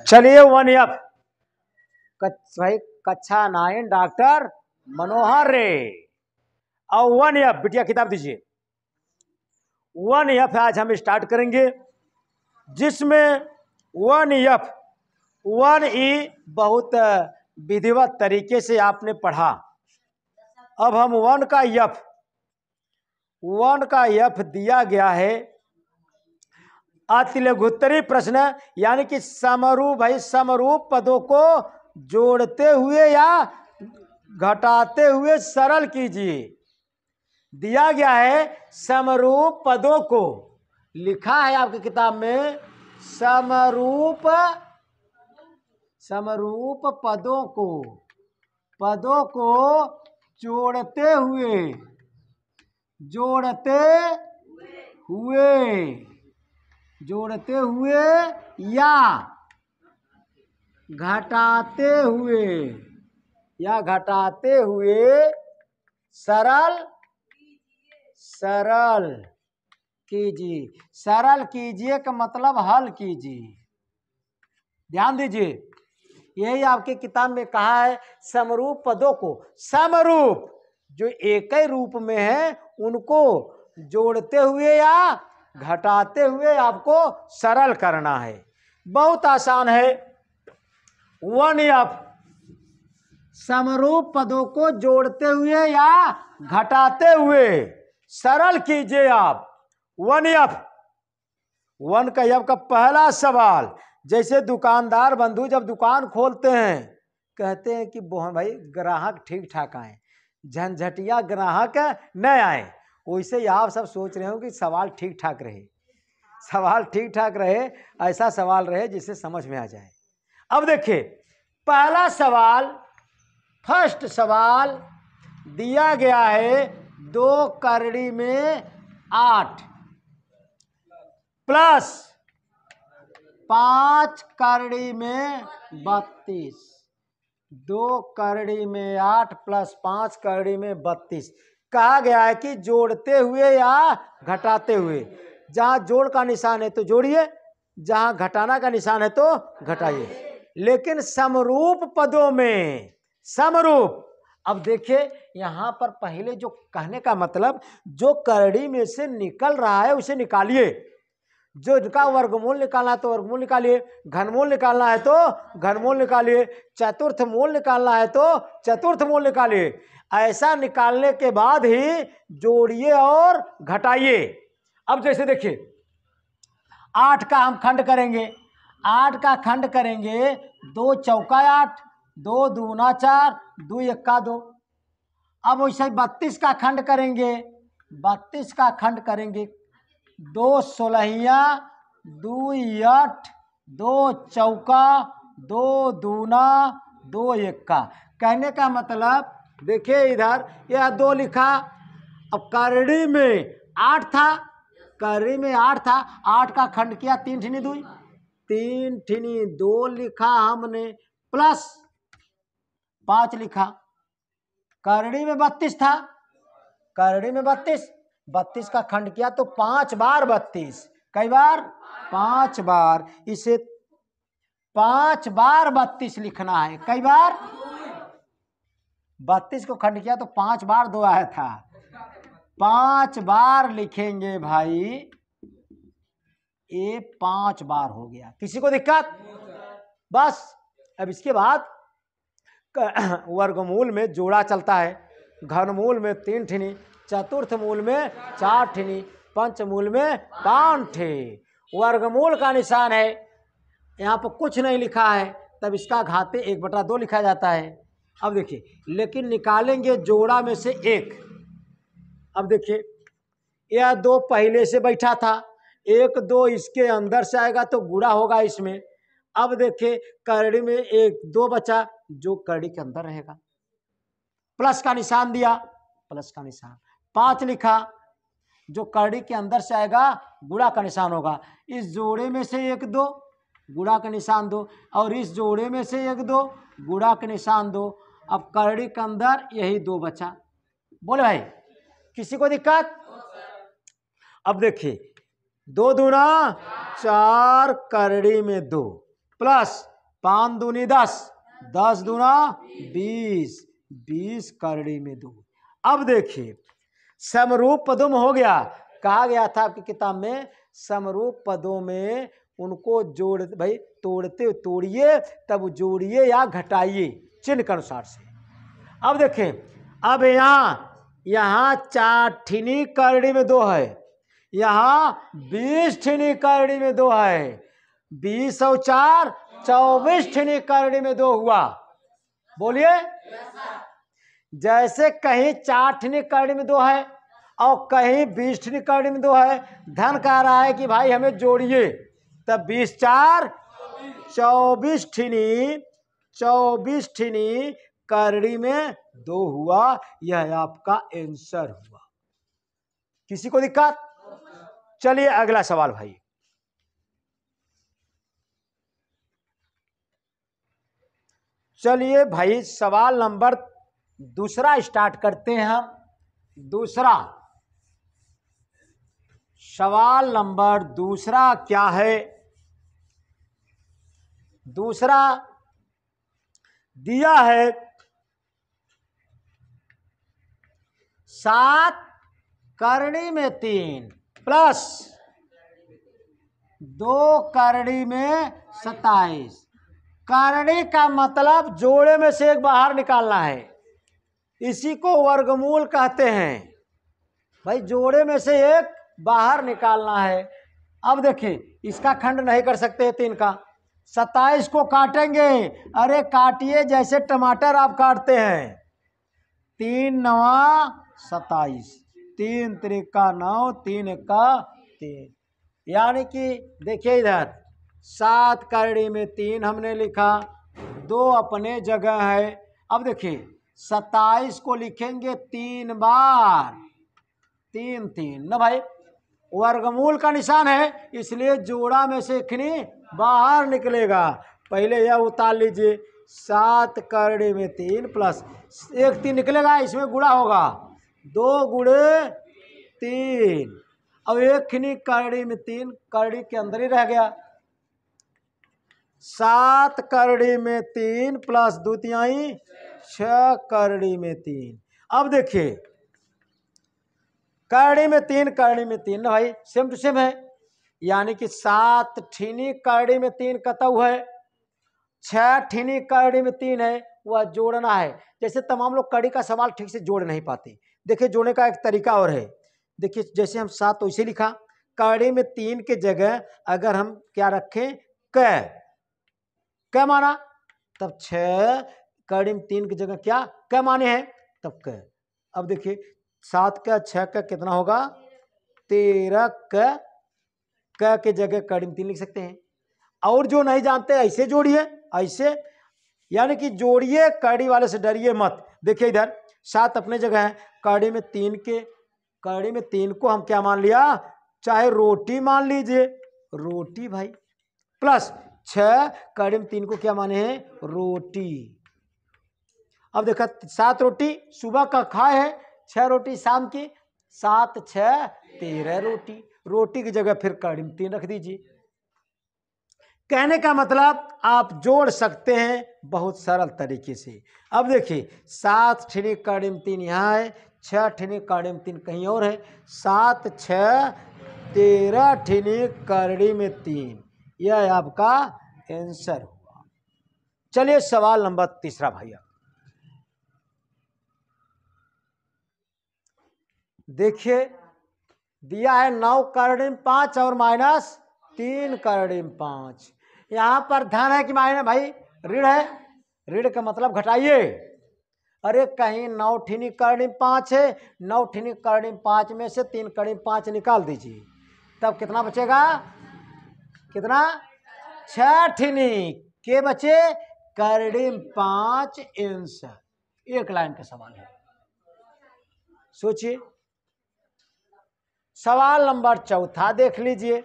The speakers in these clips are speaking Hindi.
चलिए वन एफ भाई कक्षा 9 डॉक्टर मनोहर रे। और वन एफ बिटिया किताब दीजिए। वन एफ आज हम स्टार्ट करेंगे, जिसमें वन एफ वन ई बहुत विधिवत तरीके से आपने पढ़ा। अब हम वन का एफ दिया गया है अतिलघुत्तरी प्रश्न, यानी कि समरूप भाई समरूप पदों को जोड़ते हुए या घटाते हुए सरल कीजिए। दिया गया है समरूप पदों को, लिखा है आपकी किताब में समरूप पदों को जोड़ते हुए या घटाते हुए सरल कीजिए। सरल कीजिए का मतलब हल कीजिए। ध्यान दीजिए, यही आपके किताब में कहा है समरूप पदों को, समरूप जो एक ही रूप में है उनको जोड़ते हुए या घटाते हुए आपको सरल करना है। बहुत आसान है। वन एफ समरूप पदों को जोड़ते हुए या घटाते हुए सरल कीजिए आप। वन एफ वन का एफ का पहला सवाल, जैसे दुकानदार बंधु जब दुकान खोलते हैं कहते हैं कि भाई ग्राहक ठीक ठाक आए, झंझटिया ग्राहक न आए। वैसे ही आप सब सोच रहे हो कि सवाल ठीक ठाक रहे, ऐसा सवाल रहे जिससे समझ में आ जाए। अब देखिए पहला सवाल, फर्स्ट सवाल दिया गया है 2 करड़ी में 8 प्लस 5 करड़ी में 32। 2 करड़ी में 8 प्लस 5 करड़ी में 32। कहा गया है कि जोड़ते हुए या घटाते हुए। जहां जोड़ का निशान है तो जोड़िए, जहां घटाना का निशान है तो घटाइए। लेकिन समरूप पदों में समरूप, अब देखिए यहां पर पहले जो कहने का मतलब, जो करड़ी में से निकल रहा है उसे निकालिए। जो इनका वर्गमूल निकालना है तो वर्गमूल निकालिए, घनमूल निकालना है तो घनमूल निकालिए, चतुर्थ मूल निकालना है तो चतुर्थ मूल निकालिए। ऐसा निकालने के बाद ही जोड़िए और घटाइए। अब जैसे देखिए 8 का हम खंड करेंगे, 8 का खंड करेंगे, 2 चौका 8, 2 दूना 4, 2 एक्का 2। अब वैसे 32 का खंड करेंगे, 32 का खंड करेंगे, 2 सोलहिया, 2 8, 2 चौका, 2 दूना, 2 एक्का। कहने का मतलब देखिए इधर यह 2 लिखा। अब करड़ी में 8 था, 8 का खंड किया, 3 ठिनी 2, 3 ठिनी 2 लिखा हमने, प्लस 5 लिखा। करड़ी में 32 था, करड़ी में 32 का खंड किया तो 5 बार 32। कई बार? 5 बार। इसे 5 बार 32 लिखना है। कई बार? 32 को खंड किया तो 5 बार 2 आया था, 5 बार लिखेंगे भाई। ये 5 बार हो गया। किसी को दिक्कत? बस। अब इसके बाद वर्गमूल में जोड़ा चलता है। घनमूल में 3 ठिनी, चतुर्थ मूल में 4 ठिनी, पंचमूल में 5 ठे। वर्गमूल का निशान है, यहाँ पर कुछ नहीं लिखा है, तब इसका घाते 1/2 लिखा जाता है। अब देखिए, लेकिन निकालेंगे जोड़ा में से 1। अब देखिए यह 2 पहले से बैठा था, 1 2 इसके अंदर से आएगा तो गुणा होगा इसमें। अब देखिए करड़ी में 1 2 बचा, जो करड़ी के अंदर रहेगा। प्लस का निशान दिया, प्लस का निशान। 5 लिखा, जो करड़ी के अंदर से आएगा गुणा का निशान होगा। इस जोड़े में से 1 2 गुणा का निशान दो, और इस जोड़े में से 1 2 गुणा का निशान दो। अब करड़ी के अंदर यही 2 बचा। बोले भाई, किसी को दिक्कत? अब देखिए 2 दूना 4 करड़ी में 2 प्लस 5 दूनी 10, 10 दूना 20, 20 करड़ी में 2। अब देखिए समरूप पदों में हो गया, कहा गया था आपकी किताब में समरूप पदों में उनको जोड़ भाई तोड़ते तोड़िए तब जोड़िए या घटाइए चिन्ह के अनुसार से। अब देखें, अब यहाँ 4 ठीनी करड़ी में 2 है, यहाँ 20 ठीनी करड़ी में 2 है, 20 और 4 24 ठीनी करड़ी में 2 हुआ। बोलिए, जैसे कहीं 4 ठीनी करड़ी में 2 है और कहीं 20 ठीनी करड़ी में 2 है, धन कह रहा है कि भाई हमें जोड़िए, तब 20 4 24 ठीनी करड़ी में 2 हुआ। यह आपका आंसर हुआ। किसी को दिक्कत? चलिए अगला सवाल भाई। चलिए भाई सवाल नंबर दूसरा स्टार्ट करते हैं हम। दूसरा सवाल नंबर दूसरा क्या है? दूसरा दिया है 7 करड़ी में 3 प्लस 2 करड़ी में 27। करड़ी का मतलब जोड़े में से एक बाहर निकालना है, इसी को वर्गमूल कहते हैं। भाई जोड़े में से एक बाहर निकालना है। अब देखिए इसका खंड नहीं कर सकते 3 का, 27 को काटेंगे। अरे काटिए जैसे टमाटर आप काटते हैं। 3 9 27, 3 त्रिका 9, 3 का 3, यानी कि देखिए इधर 7 करड़ी में 3 हमने लिखा, 2 अपने जगह है। अब देखिए 27 को लिखेंगे 3 बार, 3 3 ना भाई, वर्गमूल का निशान है इसलिए जोड़ा में से इखनी बाहर निकलेगा। पहले यह उतार लीजिए, 7 करड़ी में 3 प्लस 1 3 निकलेगा, इसमें गुणा होगा, 2 गुणे 3। अब एक खिनी करड़ी में 3 करड़ी के अंदर ही रह गया। 7 करड़ी में 3 प्लस 2 तिहाई 6 करड़ी में 3। अब देखिए करड़ी में 3 करड़ी में 3 ना भाई सेम टू सेम है, यानी कि 7 ठीनी करड़ी में 3 कतऊ है, 6 ठीनी करड़ी में 3 है, वह जोड़ना है। जैसे तमाम लोग कड़ी का सवाल ठीक से जोड़ नहीं पाते। देखिए जोड़ने का एक तरीका और है। देखिए जैसे हम 7 वैसे लिखा, करड़ी में 3 के जगह अगर हम क्या रखें क माना, तब 6 करड़ी में 3 की जगह क्या क माने हैं, तब क। अब देखिए 7 का 6 का कितना होगा, 13 क के जगह करड़ी में 3 लिख सकते हैं। और जो नहीं जानते ऐसे जोड़िए, ऐसे, यानी कि जोड़िए, करड़ी वाले से डरिए मत। देखिए इधर 7 अपने जगह है, करड़ी में 3 को हम क्या मान लिया, चाहे रोटी मान लीजिए, रोटी भाई, प्लस 6 करड़ी में 3 को क्या माने हैं, रोटी। अब देखा 7 रोटी सुबह का खाए है, 6 रोटी शाम की, 7 6 13 रोटी। रोटी की जगह फिर करड़ी में 3 रख दीजिए। कहने का मतलब आप जोड़ सकते हैं बहुत सरल तरीके से। अब देखिए 7 ठीनी करड़ी में 3 यहाँ है, 6 ठीनी करड़ी में 3 कहीं और है, 7 6 13 ठीनी करड़ी में 3, यह आपका आंसर हुआ। चलिए सवाल नंबर तीसरा भैया देखिए, दिया है 9 करड़ी में 5 और माइनस 3 करड़ी में 5। यहाँ पर धन है कि माइनस भाई ऋण है, ऋण का मतलब घटाइए। अरे कहीं 9 ठीनी करड़ी में 5 है, 9 ठीनी करड़ी में 5 में से 3 करड़ी में 5 निकाल दीजिए, तब कितना बचेगा, कितना, 6 ठीनी के बचे करड़ी में 5 आंसर। एक लाइन का सवाल है, सोचिए। सवाल नंबर चौथा देख लीजिए।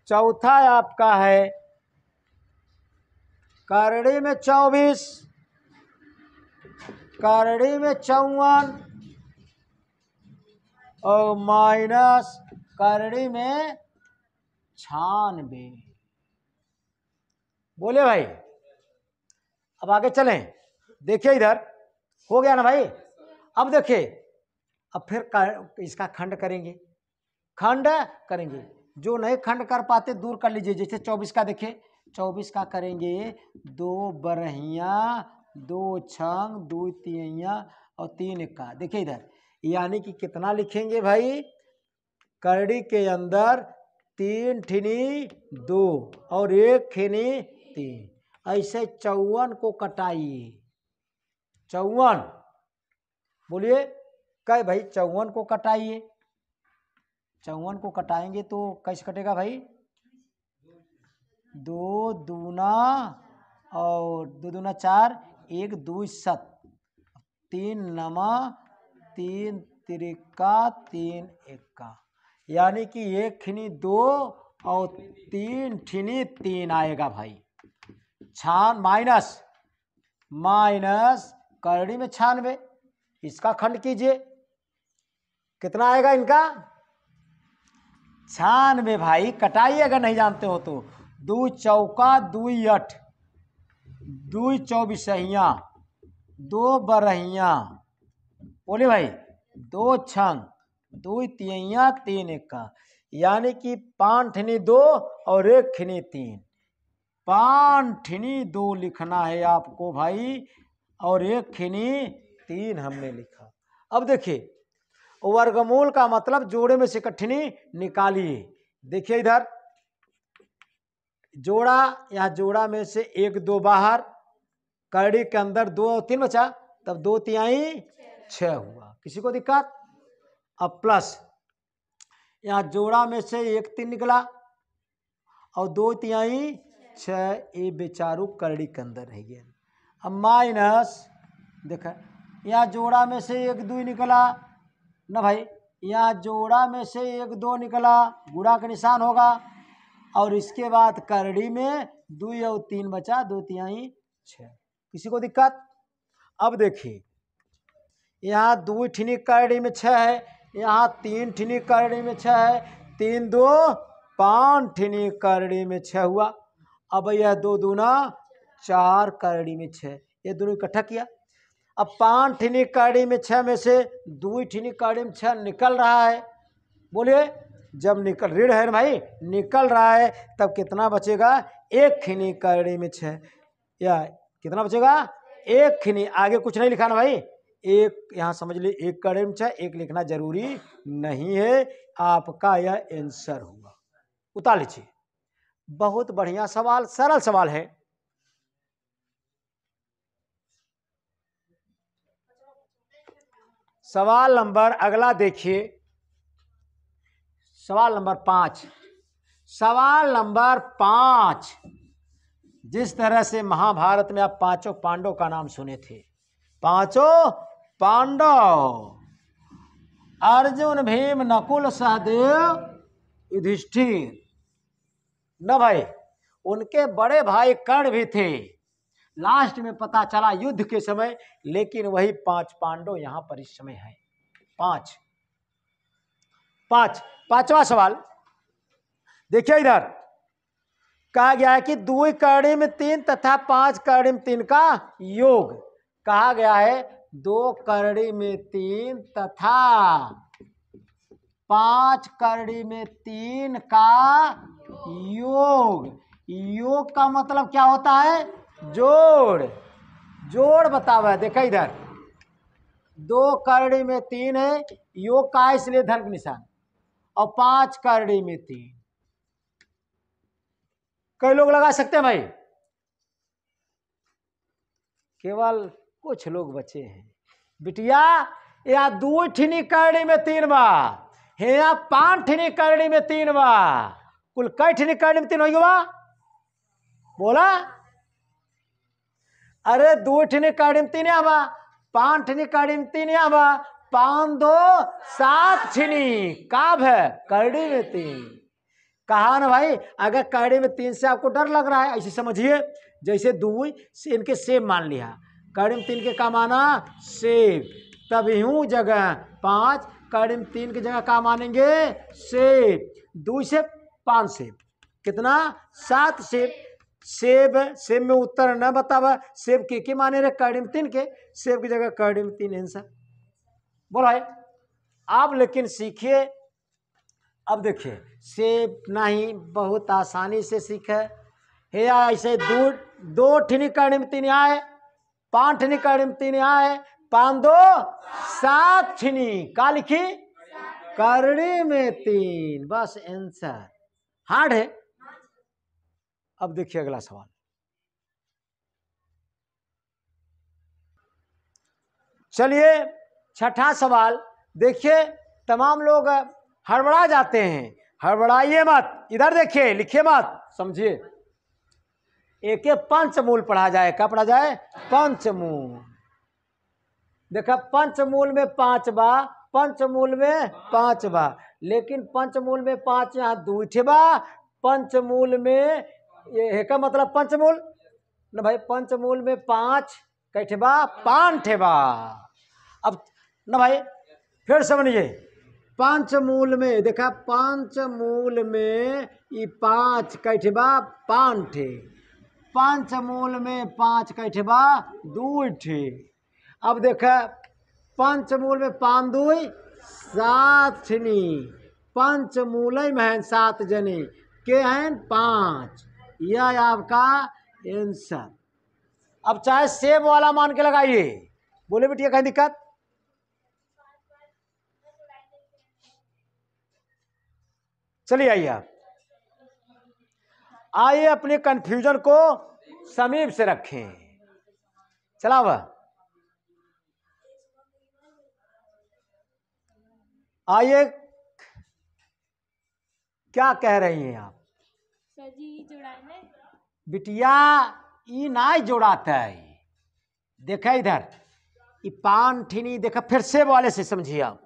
चौथा आपका है करड़ी में 24, करड़ी में 54 और माइनस करड़ी में 96। बोले भाई, अब आगे चलें। देखिए इधर हो गया ना भाई। अब देखिए, अब फिर इसका खंड करेंगे, खंड करेंगे। जो नहीं खंड कर पाते दूर कर लीजिए। जैसे 24 का देखिए, 24 का करेंगे 2 बरहिया 2 छंग 2 तिहैया और 3 इक्का। देखिए इधर, यानी कि कितना लिखेंगे भाई, करड़ी के अंदर 3 ठिनी 2 और 1 ठिनी 3। ऐसे 54 को कटाइए। 54 बोलिए, कहे भाई 54 को कटाइए। 54 को कटाएंगे तो कैसे कटेगा भाई, 2 दूना और 2 दूना 4, 1 2 7, 3 नमा 3 तिरिका 3 इक्का, यानी कि 1 ठिनी 2 और 3 ठिनी 3 आएगा भाई। माइनस करड़ी में 96, इसका खंड कीजिए, कितना आएगा इनका, 96 भाई। कटाइए अगर नहीं जानते हो तो। 2 चौका 2 8, 2 24 2 बरहिया, बोले भाई 2 छंग 2 तिहैया 3 इक्का, यानी कि 5 ठिनी 2 और 1 ठिनी 3। 5 ठिनी 2 लिखना है आपको भाई, और 1 ठिनी 3 हमने लिखा। अब देखिए, वर्गमूल का मतलब जोड़े में से कठिनी निकालिए। देखिए इधर जोड़ा, यहाँ जोड़ा में से 1 2 बाहर, करड़ी के अंदर 2 और 3 बचा, तब 2 तिहाई 6 हुआ। किसी को दिक्कत? अब प्लस यहाँ जोड़ा में से 1 3 निकला और 2 तिहाई 6, ये बेचारू करड़ी के अंदर रह गया। अब माइनस, देखा यहाँ जोड़ा में से 1 2 निकला ना भाई, यहाँ जोड़ा में से 1 2 निकला, गुणा का निशान होगा, और इसके बाद करड़ी में 2 और 3 बचा, 2 तिहाई 6। किसी को दिक्कत? अब देखिए, यहाँ 2 ठिनी करड़ी में 6 है, यहाँ 3 ठिनी करड़ी में 6 है, 3 2 5 ठिनी करड़ी में 6 हुआ। अब यह 2 दूना 4 करड़ी में 6, ये दोनों इकट्ठा किया। अब 5 ठिनी करड़ी में 6 में से 2 ठिनी करड़ी में 6 निकल रहा है। बोलिए, जब निकल ऋण है ना भाई, निकल रहा है, तब कितना बचेगा, 1 ठिनी करड़ी में 6, या कितना बचेगा, 1 ठिनी। आगे कुछ नहीं लिखा ना भाई, एक यहाँ समझ ली, 1 करड़ी में 6, 1 लिखना जरूरी नहीं है। आपका यह आंसर होगा। उतार लीजिए। बहुत बढ़िया सवाल, सरल सवाल है। सवाल नंबर अगला देखिए, सवाल नंबर 5। सवाल नंबर 5, जिस तरह से महाभारत में आप 5 पांडव का नाम सुने थे, 5 पांडव, अर्जुन भीम नकुल सहदेव युधिष्ठिर, न भाई, उनके बड़े भाई कर्ण भी थे। लास्ट में पता चला युद्ध के समय, लेकिन वही 5 पांडव यहां पर इस समय है। 5वां सवाल देखिए, इधर कहा गया है कि 2 करड़ी में 3 तथा 5 करड़ी में 3 का योग। कहा गया है 2 करड़ी में 3 तथा 5 करड़ी में 3 का योग। योग का मतलब क्या होता है, जोड़। जोड़ बतावा है। देखा इधर 2 करड़ी में 3 है, योग का है इसलिए धन का निशान, और 5 करड़ी में 3। कई लोग लगा सकते हैं भाई, केवल कुछ लोग बचे हैं। बिटिया, या 2 ठिनी करड़ी में 3 बा, या 5 ठिनी करड़ी में 3 बा, कुल कई ठिनी करड़ी में 3 हो गया बोला? अरे 2 ठिनी करड़ी में 3 आवा, 5 ठिनी करड़ी में 3 आवा, 5 2 7 ठिनी काब है करड़ी में 3। कहा ना भाई, अगर करड़ी में 3 से आपको डर लग रहा है, ऐसे समझिए जैसे 2 से इनके सेब मान लिया, करड़ी में 3 के का माना सेब, तब यूं जगह 5 कड़ी में 3 की जगह क्या मानेंगे? सेब। 2 सेब 5 सेब, कितना? 7 सेब। सेब में उत्तर न बतावा, सेब के माने रे? कड़ी में 3 के, सेब की जगह कड़ी में 3 आंसर। बोला है। आप लेकिन सीखिए। अब देखिए, सेब नहीं, बहुत आसानी से सीखे हे। ऐसे दो ठिनी कड़ी में 3 आए, 5 ठिनी कड़ी में 3 आए, 5 2 7 ठिनी का लिखी? कड़ी में 3, बस आंसर। हार्ड है। अब देखिए अगला सवाल। चलिए छठा सवाल देखिए। तमाम लोग हड़बड़ा जाते हैं, हड़बड़ाइए मत, इधर देखिए, लिखिए मत, समझिए। एक पंचमूल पढ़ा जाए। क्या पढ़ा जाए? पंचमूल। देखा, पंचमूल में 5 बा, पंचमूल में 5 बा, लेकिन पंचमूल में 5 यहाँ 2 ठे बा। पंचमूल में ये का मतलब पंचमूल न भाई, पंचमूल में 5 कैठे बा? 5 ठे बा। अब न भाई फिर समझिए, पंचमूल में देखा, पंचमूल में ये 5 कैठे बा? 5 ठे। पंचमूल में 5 कैठे बा? 2 ठे। अब देखा, पंचमूल में 5 2 7 ठनी, पंचमूल में है 7 जने के हैं 5। यह आपका आंसर। अब चाहे सेब वाला मान के लगाइए। बोले बेटिया कहीं दिक्कत? चलिए आइए, आप आइए अपने कंफ्यूजन को समीप से रखें। चला वह आइए, क्या कह रही हैं आप? सर जी जोड़ाने बिटिया ई ना जोड़ाता है। देखा इधर, ये 5 ठिनी देखा, फिर से वाले से समझिए आप।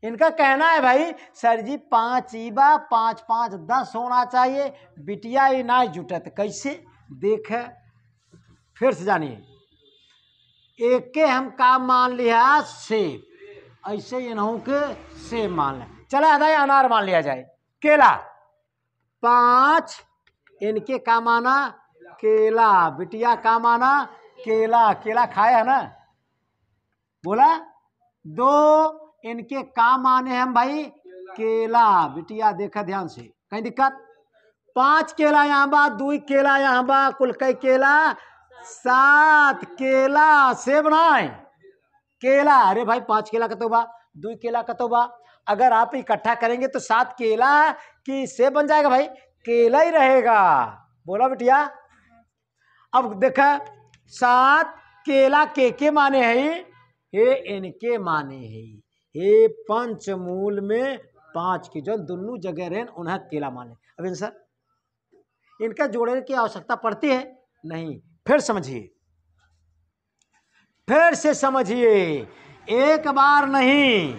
इनका कहना है भाई सर जी 5 ई बा, 5 5 10 होना चाहिए। बिटिया ये ना जुटत कैसे? देख फिर से जानिए। एक के हम का मान लिया? सेब। ऐसे इन्हों के सेब मान लें। चला अनार मान लिया जाए। केला 5, इनके का माना? केला। बिटिया का माना? केला। केला खाए है ना? बोला 2, इनके का माने हम भाई? केला। बिटिया देखा ध्यान से, कहीं दिक्कत? 5 केला यहाँ बा, 2 केला यहाँ बा, कुल कई केला? 7 केला। सेब ना है, केला। अरे भाई 5 केला कतो बा, 2 केला कतो बा? अगर आप इकट्ठा करेंगे तो 7 केला की सेब बन जाएगा भाई, केला ही रहेगा। बोला बिटिया? अब देखा, 7 केला के माने है? हे इनके माने है। हे पंचमूल में 5 की जो दोनों जगह रहे उन्हें केला माने। अब आंसर इनका जोड़ने की आवश्यकता पड़ती है नहीं। फिर समझिए, फिर से समझिए, एक बार नहीं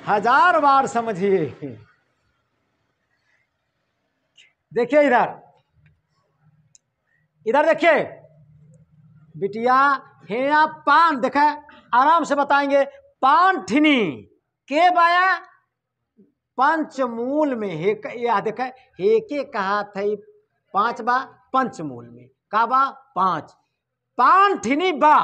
1000 बार समझिए। देखिए इधर, इधर देखिए बिटिया, हे आप 5 देखा, आराम से बताएंगे। 5 ठिनी के बाया? पंचमूल में हे या देखा, हे के कहा था 5 बा, पंचमूल में का बा? 5। 5 ठिनी बा,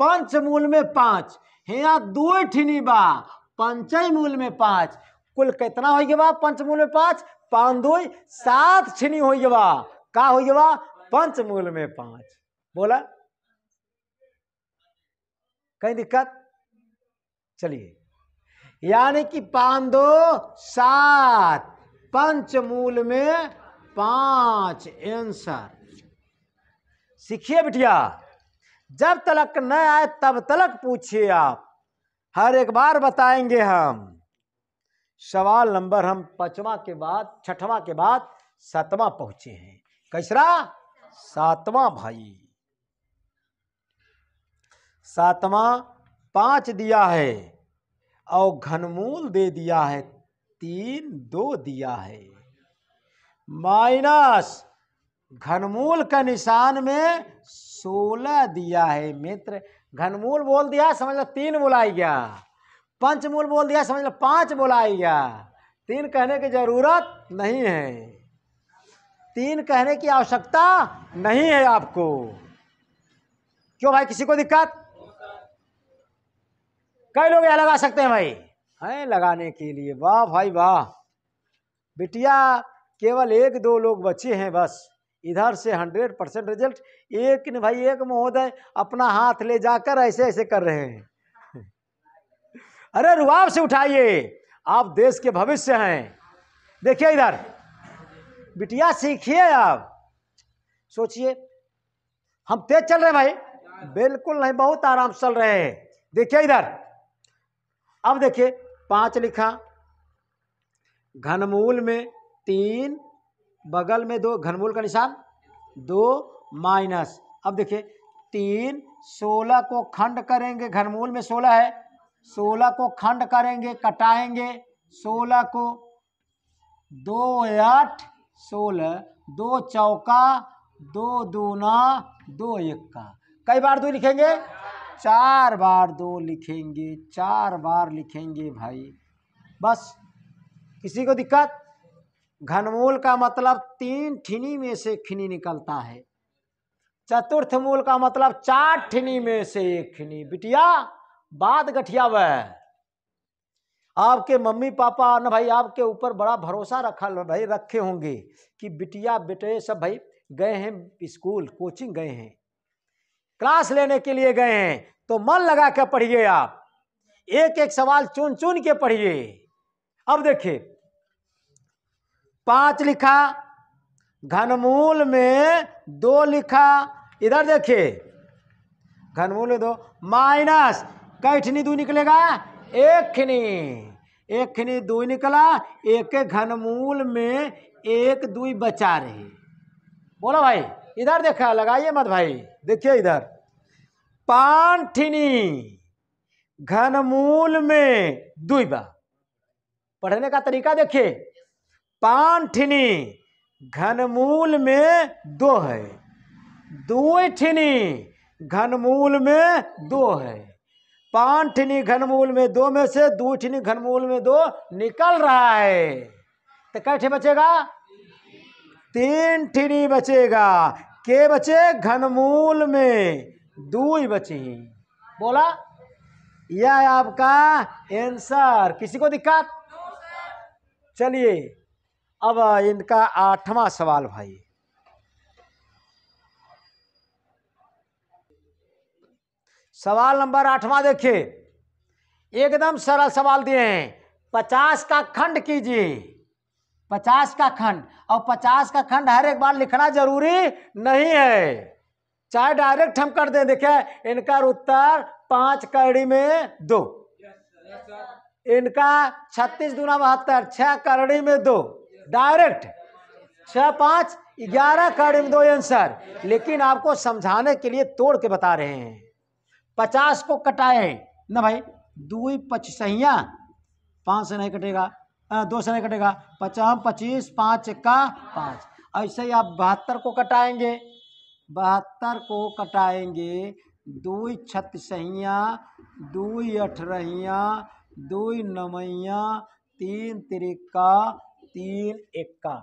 पंचमूल में 5 है, यहाँ 2 ठिनी बा, पंचमूल में 5। कुल कितना हो गया? पंचमूल में 5, 5 2 7 ठिनी हो गया। का हो गया? पंचमूल में 5। बोला कहीं दिक्कत? चलिए, यानी कि 5 2 7, पंचमूल में 5 आंसर। सीखिए बिटिया, जब तलक न आए तब तलक पूछिए आप, हर एक बार बताएंगे हम। सवाल नंबर हम 5वां के बाद 6वां के बाद 7वां पहुंचे हैं। कैसरा? 7वां भाई। 7वां 5 दिया है और घनमूल दे दिया है 3 2 दिया है, माइनस घनमूल का निशान में 16 दिया है। मित्र घनमूल बोल दिया, समझ लो 3 बुलाई गया, पंचमूल बोल दिया, समझ लो 5 बोला ही गया। 3 कहने की जरूरत नहीं है, 3 कहने की आवश्यकता नहीं है आपको। क्यों भाई, किसी को दिक्कत? कई लोग यह लगा सकते हैं भाई, हैं लगाने के लिए। वाह भाई वाह, बिटिया केवल 1-2 लोग बचे हैं बस, इधर से 100% रिजल्ट। एक ने भाई, एक महोदय अपना हाथ ले जाकर ऐसे ऐसे कर रहे हैं। अरे रुआब से उठाइए, आप देश के भविष्य हैं। देखिए इधर, बिटिया सीखिए आप। सोचिए, हम तेज चल रहे हैं भाई? बिल्कुल नहीं, बहुत आराम से चल रहे हैं। देखिए इधर, अब देखिए 5 लिखा, घनमूल में 3, बगल में 2, घनमूल का निशान 2 माइनस। अब देखिए 3, 16 को खंड करेंगे, घनमूल में 16 है, 16 को खंड करेंगे, कटाएंगे 16 को, 2 8 16, 2 चौका 2 दूना 2 एक्का। कई बार 2 लिखेंगे? 4 बार 2 लिखेंगे, 4 बार लिखेंगे भाई। बस, किसी को दिक्कत? घनमूल का मतलब 3 ठिनी में से खिनी निकलता है, चतुर्थ मूल का मतलब 4 ठिनी में से 1 खिनी। बिटिया बात गठिया वह, आपके मम्मी पापा न भाई आपके ऊपर बड़ा भरोसा रखा भाई, रखे होंगे कि बिटिया बेटे सब भाई गए हैं स्कूल, कोचिंग गए हैं, क्लास लेने के लिए गए हैं, तो मन लगा कर पढ़िए आप, एक एक सवाल चुन चुन के पढ़िए। अब देखिए 5 लिखा, घनमूल में 2 लिखा, इधर देखिए घनमूल में 2 माइनस, कई ठिनी 2 निकलेगा? 1 खिनी, 1 खिनी 2 निकला, एक घनमूल में 1 2 बचा रहे। बोलो भाई, इधर देखा, लगाइए मत भाई। देखिए इधर 5 ठिनी घनमूल में 2 बा, पढ़ने का तरीका देखिए, 5 ठिनी घनमूल में 2 है, 2 ठिनी घनमूल में 2 है, 5 ठिनी घनमूल में 2 में से 2 ठिनी घनमूल में 2 निकल रहा है, तो कै ठे बचेगा? 3 ठिनी बचेगा। के बचे? घनमूल में 2 बचे। बोला, यह आपका आंसर। किसी को दिक्कत? चलिए अब इनका 8वां सवाल भाई, सवाल नंबर 8वां देखिए, एकदम सरल सवाल दिए हैं। 50 का खंड कीजिए, 50 का खंड, और 50 का खंड हर एक बार लिखना जरूरी नहीं है, चाहे डायरेक्ट हम कर दें। देखिए इनका उत्तर 5 कड़ी में 2, इनका 36 दूना 72, 6 कड़ी में 2 डायरेक्ट, 6 5 11 कड़ी में 2 आंसर। लेकिन आपको समझाने के लिए तोड़ के बता रहे हैं। 50 को कटाए ना भाई, 2 पचसहिया, 5 से नहीं कटेगा, 2 से नहीं कटेगा, 50 25, 5 एक्का 5। ऐसे ही आप 72 को कटाएंगे, 72 को कटाएंगे, 2 छत्तीसहिया, 2 अठरहिया, 2 नवैया, 3 तिरिक्का, 3 एक्का।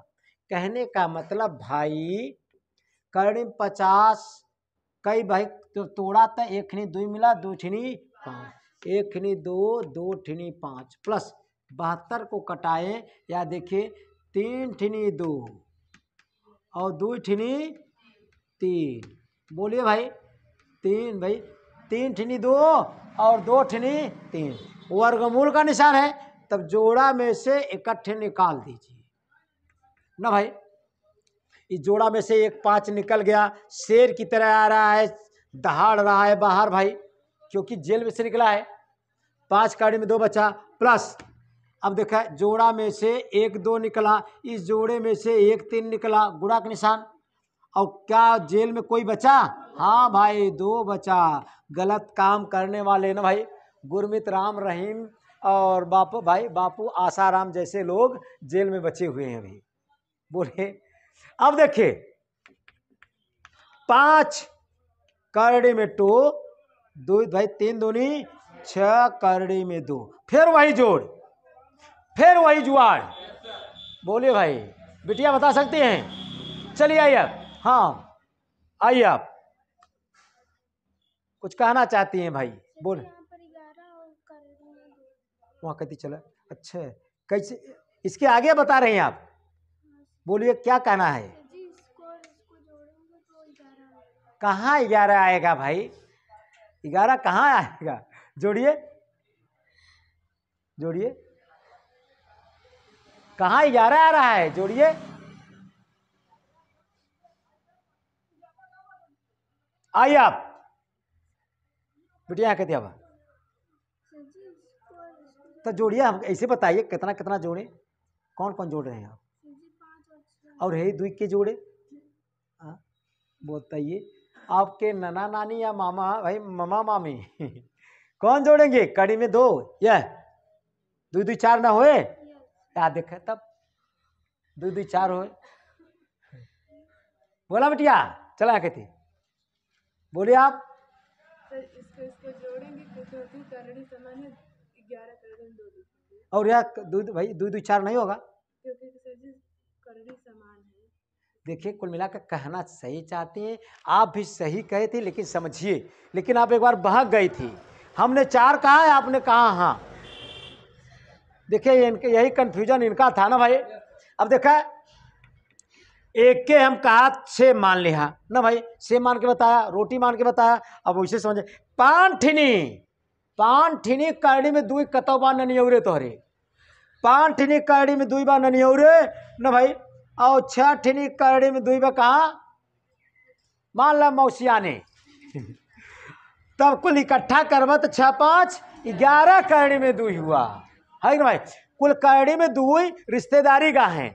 कहने का मतलब भाई करनी 50, कई भाई तो तोड़ा तो 1 ठिनी 2 मिला, 2 ठिनी 5, 1 ठिनी 2, 2 ठिनी 5, प्लस 72 को कटाए, या देखिए 3 ठिनी 2 और 2 ठिनी 3, बोलिए भाई 3 भाई, 3 ठिनी 2 और 2 ठिनी 3, वर्गमूल का निशान है, तब जोड़ा में से इकट्ठे निकाल दीजिए ना भाई। इस जोड़ा में से 1 5 निकल गया, शेर की तरह आ रहा है, दहाड़ रहा है बाहर भाई, क्योंकि जेल में से निकला है। 5 कड़ी में 2 बचा, प्लस अब देखा जोड़ा में से 1 2 निकला, इस जोड़े में से 1 3 निकला, गुणा का निशान। और क्या जेल में कोई बचा? हाँ भाई 2 बचा। गलत काम करने वाले ना भाई, गुरमीत राम रहीम और बापू भाई, बापू आसाराम जैसे लोग जेल में बचे हुए हैं अभी। बोले अब देखिए 5 कड़ी में 2 भाई, 3 दूनी 6 करड़ी में 2, फिर वही जोड़, फिर वही जुआड़। बोलिए भाई, बिटिया बता सकती हैं? चलिए आइए आप, हाँ आइए आप, कुछ कहना चाहती हैं भाई, बोल। यहाँ पर 11 और करड़ी में 2। वहाँ कहती चला, अच्छा कैसे, इसके आगे बता रहे हैं आप, बोलिए क्या कहना है? जी इसको जोड़ेंगे तो 11 आएगा। कहाँ 11 आएगा भाई? 11 कहाँ आएगा? जोड़िए, जोड़िए, कहाँ 11 आ रहा है? जोड़िए, आइए आप, बेटिया कहती अब सर जी इसको तो जोड़िए, हम ऐसे बताइए कितना कितना जोड़े, कौन कौन जोड़ रहे हैं आप? सर जी 5 और 6। और है 2 के जोड़े, हाँ बताइए, आपके नाना नानी या मामा भाई मामा मामी कौन जोड़ेंगे? कड़ी में 2, यह 2 2 4 ना होए, क्या देखे तब 2 2 4 होए। बोला बेटिया, चला कहती, बोलिए आप। सर इसको जोड़ेंगे तो चौथी करड़ी समान है, 11 करड़ी में 2 लिखेंगे और यह 2 भाई 2 2 4 नहीं होगा, क्योंकि सर जी करड़ी समान है। देखिए कुल मिलाकर कहना सही चाहती हैं आप, भी सही कहे थे, लेकिन समझिए, लेकिन आप एक बार बहक गई थी। हमने 4 कहा है, आपने कहा हाँ। देखिए इनके यही कंफ्यूजन इनका था ना भाई। अब देखा, एक के हम कहा 6 मान लिया ना भाई, 6 मान के बताया, रोटी मान के बताया। अब वैसे समझे, पान ठिनी करड़ी में 2 कतौ बार ननियौरे तोहरे, 5 ठिनी करड़ी में 2 बार ननियौरे ना भाई, और 6 ठिनी करड़ी में 2 बार कहा मान ला मौसिया ने तब कुल इकट्ठा करवा तो 6 5 11 करड़ी में 2 हुआ है ना भाई। कुल करड़ी में 2 रिश्तेदारी का है,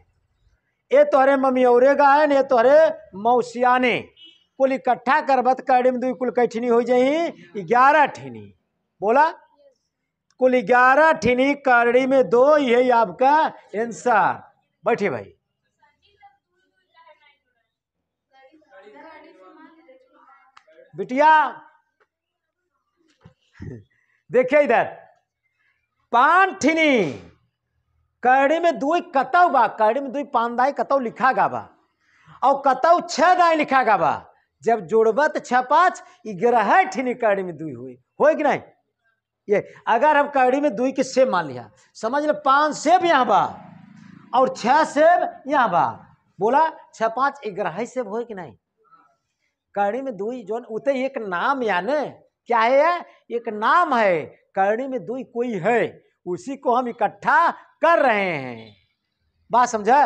ये तोहरे ममियौरे का है, ये तोहरे मौसिया ने, कुल इकट्ठा करवा तो करड़ी में 2 कुल कई ठिनी हो जाही? 11 ठिनी। बोला, कुल 11 ठिनी करड़ी में 2, यही आपका आंसर। बैठिए भाई, बिटिया देखिए इधर, 5 ठिनी करड़ी में 2 कतौ बा, करड़ी में 2 5 दाई कतौ लिखा गा बा, और कतौ 6 दाई लिखा गा बा। जब जोड़बा तो 6 5 11 ठिनी करड़ी में 2 हुई, हो कि नहीं? ये अगर हम करड़ी में 2 के सेब मान लिया, समझ लो 5 सेब यहाँ बा और 6 सेब यहाँ बा। बोला 6 5 11 सेब हो कि नहीं? करड़ी में 2 जो उते एक नाम, यानी क्या है? एक नाम है, करड़ी में 2 कोई है, उसी को हम इकट्ठा कर रहे हैं। बात समझा?